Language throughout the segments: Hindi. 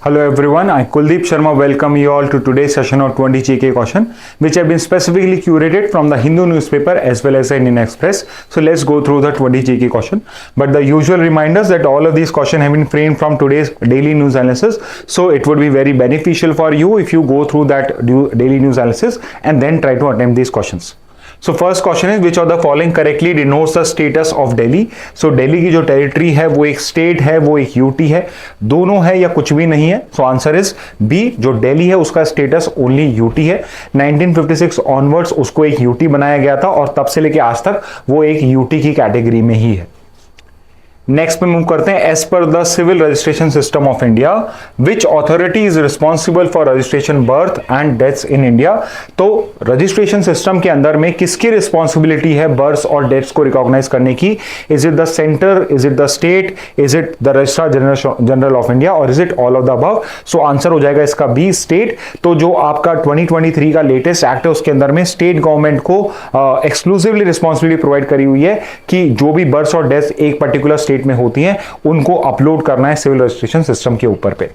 Hello everyone, I Kuldeep Sharma welcome you all to today's session of 20 GK question which have been specifically curated from the Hindu newspaper as well as the Indian Express. So let's go through the 20 GK question. But the usual reminders that all of these questions have been framed from today's daily news analysis. So it would be very beneficial for you if you go through that daily news analysis and then try to attempt these questions. So first question is which of the following correctly denotes the status of Delhi? So Delhi की जो टेरिटरी है वो एक स्टेट है, वो एक यूटी है, दोनों है या कुछ भी नहीं है? सो आंसर इज बी, जो दिल्ली है उसका स्टेटस ओनली यूटी है। 1956 ऑनवर्ड्स उसको एक यूटी बनाया गया था और तब से लेके आज तक वो एक यूटी की कैटेगरी में ही है। नेक्स्ट पे मूव करते हैं। एज पर the civil registration system of India which authority is responsible for registration birth and deaths in India? तो रजिस्ट्रेशन सिस्टम के अंदर में किसकी रिस्पॉन्सिबिलिटी है बर्थ और डेथ्स को रिकॉग्नाइज करने की? Is it the centre, is it the state, is it the registrar general of India और is it all of the above? So answer हो जाएगा इसका बी, स्टेट। तो जो आपका 2023 का लेटेस्ट एक्ट है उसके अंदर में स्टेट गवर्नमेंट को एक्सक्लूसिवली रिस्पॉन्सिबिलिटी प्रोवाइड करी हुई है कि जो भी बर्थ और डेथ एक पर्टिकुलर स्टेट में होती हैं उनको अपलोड करना है सिविल रजिस्ट्रेशन सिस्टम के ऊपर पे।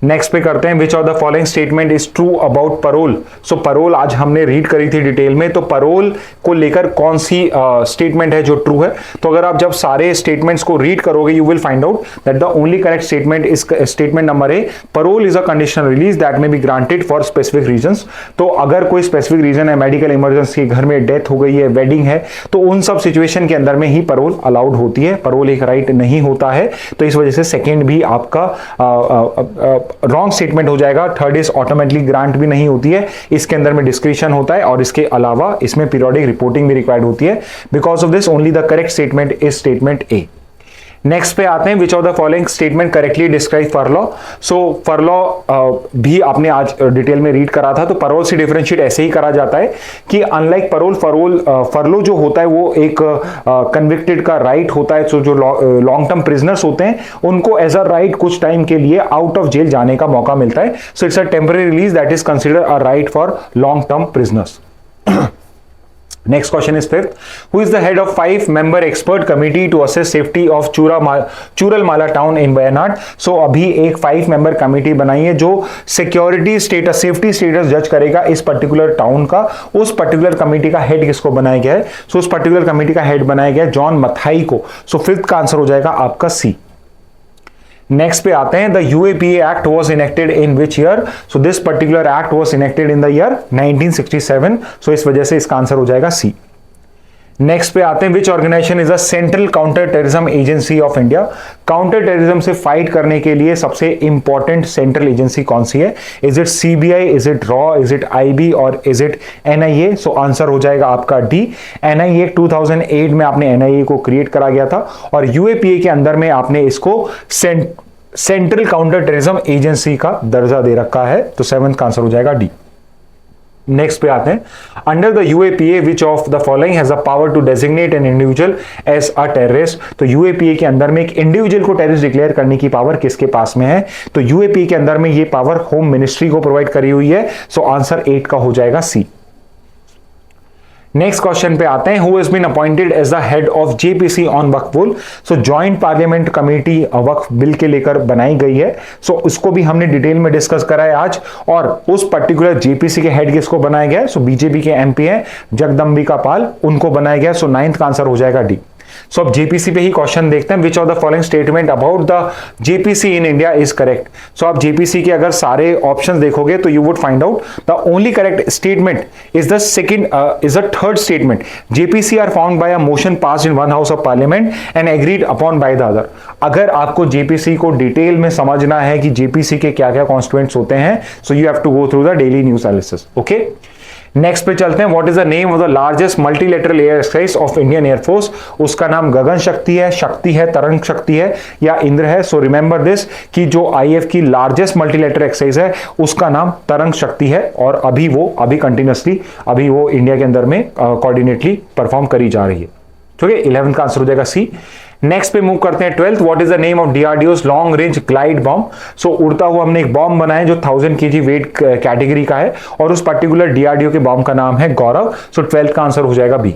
नेक्स्ट पे करते हैं which of the following statement is true about parole? So parole आज हमने रीड करी थी डिटेल में, तो परोल को लेकर कौन सी स्टेटमेंट है जो ट्रू है? तो अगर आप जब सारे स्टेटमेंट्स को रीड करोगे you will find out that the only correct statement is statement number A, parole is a conditional release that may be granted for specific reasons. तो अगर कोई स्पेसिफिक रीजन है, मेडिकल इमरजेंसी, घर में डेथ हो गई है, वेडिंग है, तो उन सब सिचुएशन के अंदर में ही परोल अलाउड होती है। परोल एक राइट नहीं होता है, तो इस वजह से सेकेंड भी आपका रॉन्ग स्टेटमेंट हो जाएगा। थर्ड इज ऑटोमेटिकली ग्रांट भी नहीं होती है, इसके अंदर में डिस्क्रिप्शन होता है और इसके अलावा इसमें पीरियोडिक रिपोर्टिंग भी रिक्वायर्ड होती है। Because of this only the correct statement is statement A. Next पे आते हैं which of the following statement correctly describe furlough? So furlough भी आपने आज डिटेल में रीड करा था, तो परोल से डिफरेंशिएट ऐसे ही करा जाता है कि अनलाइक परोल, फरलो जो होता है वो एक कन्विक्टेड का राइट होता है। तो जो लॉन्ग टर्म प्रिजनर्स होते हैं उनको एज अ राइट कुछ टाइम के लिए आउट ऑफ जेल जाने का मौका मिलता है। So it's a temporary release that is considered a right for long term prisoners. Next question is fifth. Who is the head of 5-member expert committee to assess safety of Churalmala town in Wayanad? So अभी एक 5-member committee बनाई है जो सिक्योरिटी स्टेटस, सेफ्टी स्टेटस जज करेगा इस पर्टिकुलर टाउन का। उस पर्टिकुलर कमेटी का हेड किसको बनाया गया है? सो उस पर्टिकुलर कमेटी का हेड बनाया गया जॉन मथाई को। सो फिफ्थ का आंसर हो जाएगा आपका सी। नेक्स्ट पे आते हैं the UAPA act was enacted in which year? So this particular act was enacted in the year 1967। सो इस वजह से इसका आंसर हो जाएगा सी। नेक्स्ट पे आते हैं which organisation is the central counter terrorism agency of India? Counter terrorism से फाइट करने के लिए सबसे इंपॉर्टेंट सेंट्रल एजेंसी कौन सी है? Is it CBI, is it रॉ, इज इट आईबी और is it NIA? So answer हो जाएगा आपका डी, एनआईए। 2008 में आपने एनआईए को क्रिएट करा गया था और यूएपीए के अंदर में आपने इसको सेंट्रल काउंटर टेररिज्म एजेंसी का दर्जा दे रखा है। तो सेवंथ का आंसर हो जाएगा डी। नेक्स्ट पे आते हैं under the UAPA which of the following has the power to designate an individual as a terrorist? तो यूएपीए के अंदर में एक इंडिविजुअल को टेररिस्ट डिक्लेयर करने की पावर किसके पास में है? तो यूएपीए के अंदर में ये पावर होम मिनिस्ट्री को प्रोवाइड करी हुई है। सो आंसर 8 का हो जाएगा सी। नेक्स्ट क्वेश्चन पे आते हैं who has been appointed as the head of JPC on Waqf board? So joint parliament committee Waqf bill के लेकर बनाई गई है। सो उसको भी हमने डिटेल में डिस्कस करा है आज। और उस पर्टिकुलर जेपीसी के हेड किसको बनाया गया है? सो बीजेपी के एमपी है जगदम्बिका पाल, उनको बनाया गया। सो 9th का आंसर हो जाएगा डी। सो अब जेपीसी पे ही क्वेश्चन देखते हैं which of the following statement about the JPC in India is correct? So आप जेपीसी के अगर सारे ऑप्शंस देखोगे तो you would find out the only correct statement is the third statement. JPC are found by a motion passed in one house of parliament and agreed upon by the other. अगर आपको जेपीसी को डिटेल में समझना है कि जेपीसी के क्या क्या कॉन्स्टिट्यूएंट्स होते हैं, so you have to go through the daily news analysis. Okay, next पे चलते हैं। What is the name of the largest multilateral air exercise of Indian air force? उसका नाम गगन शक्ति है, तरंग शक्ति है या इंद्र है? सो रिमेंबर दिस कि जो आईएफ की लार्जेस्ट मल्टीलेटरल एक्सरसाइज है उसका नाम तरंग शक्ति है और अभी कंटिन्यूसली वो इंडिया के अंदर में कोऑर्डिनेटली परफॉर्म करी जा रही है। ठीक है, 11th का आंसर हो जाएगा सी। नेक्स्ट पे मूव करते हैं 12th। What is the name of DRDO's long range glide bomb? So उड़ता हुआ हमने एक बॉम्ब बनाया जो 1000 kg वेट कैटेगरी का है और उस पर्टिकुलर डीआरडीओ के बॉम्ब का नाम है गौरव। सो 12th का आंसर हो जाएगा बी।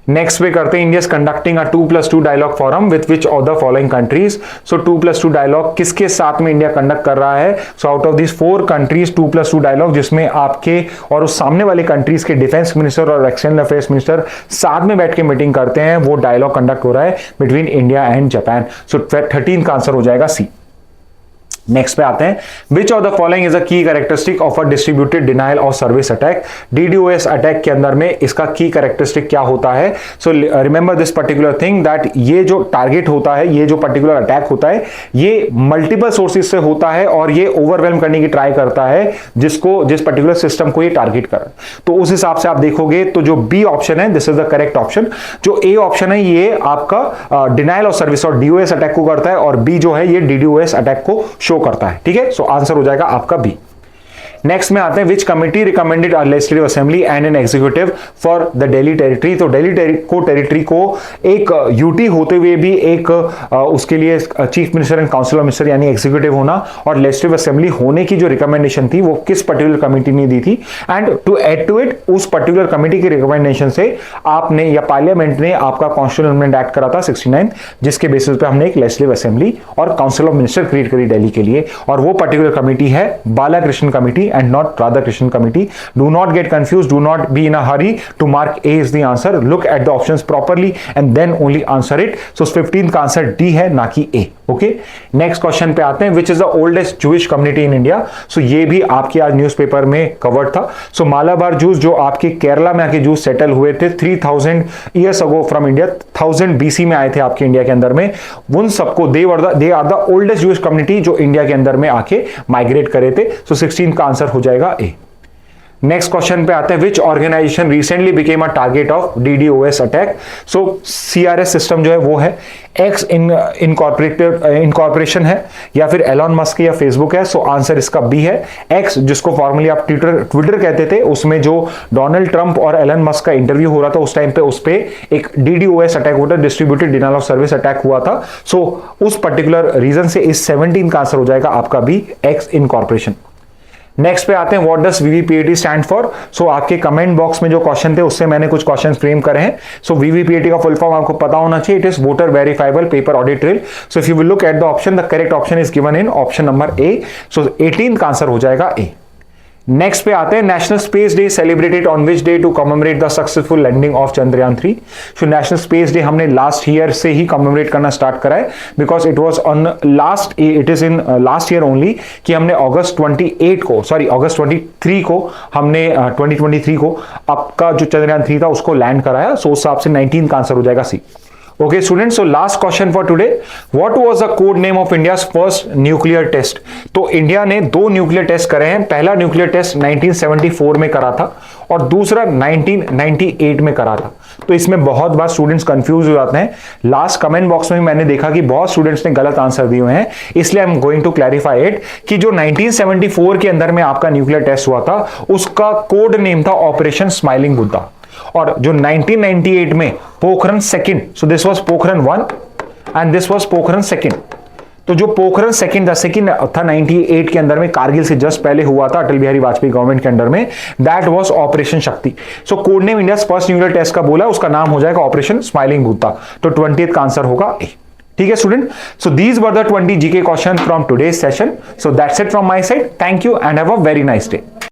नेक्स्ट पे करते हैं, India is conducting a 2+2 dialogue forum with which of the following countries. So 2+2 dialogue किसके साथ में इंडिया कंडक्ट कर रहा है? So out of this 4 countries 2+2 dialogue, जिसमें आपके और उस सामने वाले कंट्रीज के डिफेंस मिनिस्टर और एक्सटर्नल अफेयर्स मिनिस्टर साथ में बैठ के मीटिंग करते हैं, वो डायलॉग कंडक्ट हो रहा है बिटवीन इंडिया एंड जापान। सो 13 का आंसर हो जाएगा सी। नेक्स्ट पे आते हैं, which of the following is a key characteristic of a distributed denial of service attack. DDoS attack के अंदर में इसका की कैरेक्टरिस्टिक क्या होता है? So remember this particular thing that ये जो टारगेट होता है, ये जो पर्टिकुलर अटैक होता है, ये मल्टीपल सोर्सेज से होता है और ये ओवरवेलम करने की ट्राई करता है जिस पर्टिकुलर सिस्टम को ये टारगेट कर। तो उस हिसाब से आप देखोगे तो जो बी ऑप्शन है this is the correct option. जो ए ऑप्शन है ये आपका डिनायल ऑफ सर्विस और DOS अटैक को करता है, और बी जो है ये DDoS अटैक को शो करता है। ठीक है, सो आंसर हो जाएगा आपका बी। नेक्स्ट में आते हैं, विच committee recommended a legislative assembly and an executive for the Delhi territory. तो दिल्ली टेरिटरी को एक यूटी होते हुए भी एक उसके लिए chief minister and council of minister यानी एग्जीक्यूटिव होना और लेजिस्लेटिव असेंबली होने की जो रिकमेंडेशन थी वो किस पर्टिकुलर कमिटी ने दी थी? And to add to it, उस पर्टिकुलर कमिटी की रिकमेंडेशन से आपने या पार्लियामेंट ने आपका कॉन्स्टिट्यूशनल अमेंडमेंट एक्ट करा था 69, जिसके बेसिस पे हमने एक लेजिस्लेटिव असेंबली और काउंसिल ऑफ मिनिस्टर क्रिएट करी दिल्ली के लिए, और वो पर्टिकुलर कमिटी है Balakrishna committee and not Radhakrishnan committee. Do not get confused, do not be in a hurry to mark A is the answer. Look at the options properly and then only answer it. So 15 का आंसर D है, ना कि A. ओके, नेक्स्ट क्वेश्चन पे आते हैं, which is the oldest Jewish community in India. So ये भी आपके आज न्यूज़पेपर में कवर्ड था। सो मालाबार जूस जो आपके केरला में आके जूस सेटल हुए थे 3000 years ago from India, 1000 BC में आए थे आपके इंडिया के अंदर में, उन सबको they are the oldest Jewish community जो इंडिया के अंदर में आके माइग्रेट करे थे। सो 16 का आंसर हो जाएगा ए। नेक्स्ट क्वेश्चन पे आते हैं, which organisation recently became a target of DDoS attack. So CRS system जो है वो है एक्स इनकॉर्पोरेशन है या फिर एलॉन मस्क या फेसबुक है। सो आंसर इसका बी है। एक्स जिसको फॉर्मली आप ट्विटर कहते थे, उसमें जो डोनाल्ड ट्रंप और एलन मस्क का इंटरव्यू हो रहा था उस टाइम पे उस पे एक DDoS अटैक हुआ था, distributed denial of service attack हुआ था। सो उस पर्टिकुलर रीजन से इस 17 का आंसर हो जाएगा आपका बी, एक्स इनकॉर्पोरेशन। नेक्स्ट पे आते हैं, what does VVPAT stand for. So आपके कमेंट बॉक्स में जो क्वेश्चन थे उससे मैंने कुछ क्वेश्चन फ्रेम करे हैं। सो VVPAT का फुल फॉर्म आपको पता होना चाहिए, it is voter verifiable paper audit trail. So if you will look at the option, the correct option is given in option number A. So 18 का आंसर हो जाएगा ए। नेक्स्ट पे आते हैं, national space day celebrated on which day to commemorate the successful landing of Chandrayaan 3। So national space day हमने लास्ट ईयर से ही कमेमोरेट करना स्टार्ट करा है, because it was on it is in last year only, कि हमने अगस्त 23 को हमने 2023 को आपका जो चंद्रयान 3 था उसको लैंड कराया। सो उस हिसाब से 19 का आंसर हो जाएगा सी। Okay students, so last question for today, what was the code name of India's first nuclear test? तो इंडिया ने 2 न्यूक्लियर टेस्ट करे हैं। पहला न्यूक्लियर टेस्ट 1974 में करा था और दूसरा 1998 में करा था। तो इसमें बहुत बार स्टूडेंट्स कंफ्यूज हो जाते हैं। लास्ट कमेंट बॉक्स में मैंने देखा कि बहुत स्टूडेंट्स ने गलत आंसर दिए हुए हैं, इसलिए I am going to clarify it कि जो 1974 के अंदर में आपका न्यूक्लियर टेस्ट हुआ था उसका कोड नेम था ऑपरेशन स्माइलिंग बुद्धा, और जो 1998 में Pokhran second, so this was Pokhran 1 and this was Pokhran second. तो जो पोखरण सेकंड था 98 के अंदर में, कारगिल से जस्ट पहले हुआ था अटल बिहारी वाजपेयी गवर्नमेंट के अंडर में, that was operation Shakti. So code name India first nuclear test का बोला, उसका नाम हो जाएगा ऑपरेशन स्माइलिंग बुद्धा। तो 20th का आंसर होगा ए। ठीक है student, so these were the 20 GK question from today's session. So that's it from my side, thank you and have a very nice day.